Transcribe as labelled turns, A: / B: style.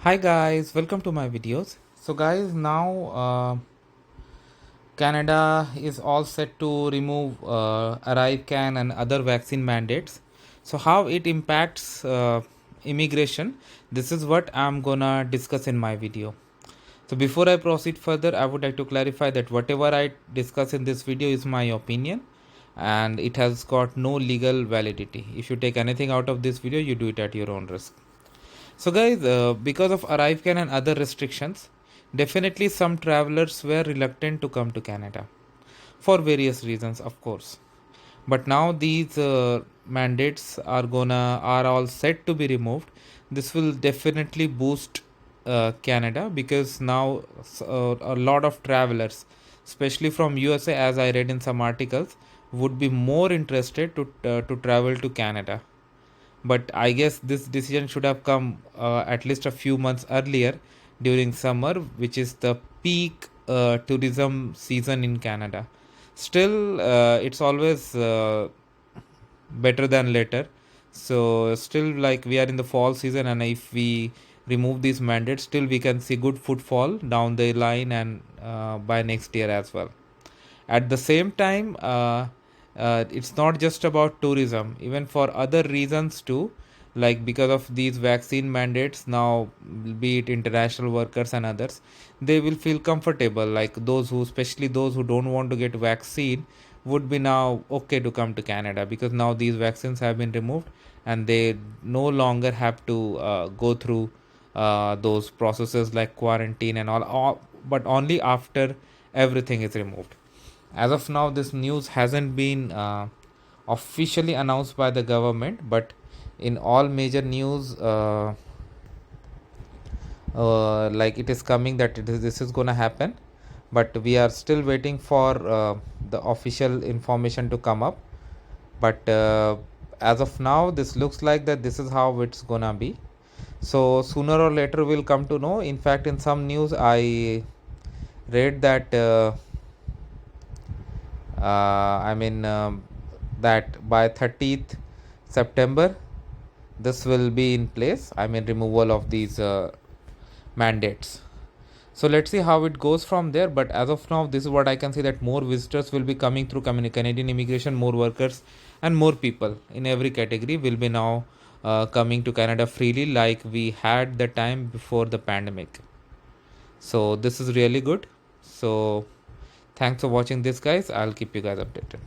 A: Hi guys, welcome to my videos. So guys, now Canada is all set to remove Arrivecan and other vaccine mandates. So how it impacts immigration, this is what I'm gonna discuss in my video. So before I proceed further, I would like to clarify that whatever I discuss in this video is my opinion and it has got no legal validity. If you take anything out of this video, you do it at your own risk. So, guys, because of Arrivecan and other restrictions, definitely some travelers were reluctant to come to Canada for various reasons, of course. But now these mandates are all set to be removed. This will definitely boost Canada because now a lot of travelers, especially from USA, as I read in some articles, would be more interested to travel to Canada. But I guess this decision should have come at least a few months earlier during summer, which is the peak tourism season in Canada. Still, it's always better than later. So, still, like we are in the fall season, and if we remove these mandates, still we can see good footfall down the line and by next year as well. At the same time, it's not just about tourism, even for other reasons too, like because of these vaccine mandates now, be it international workers and others, they will feel comfortable, like those who, especially those who don't want to get vaccine, would be now okay to come to Canada because now these vaccines have been removed and they no longer have to go through those processes like quarantine and all, but only after everything is removed. As of now, this news hasn't been officially announced by the government, but in all major news, like it is coming that this is gonna happen. But we are still waiting for the official information to come up. But as of now, this looks like that this is how it's gonna be. So sooner or later, we'll come to know. In fact, in some news, I read that. I mean that by 30th September this will be in place. I mean removal of these mandates. So let's see how it goes from there. But as of now, this is what I can see, that more visitors will be coming through Canadian immigration, more workers and more people in every category will be now coming to Canada freely, like we had the time before the pandemic. So this is really good. So thanks for watching this, guys. I'll keep you guys updated.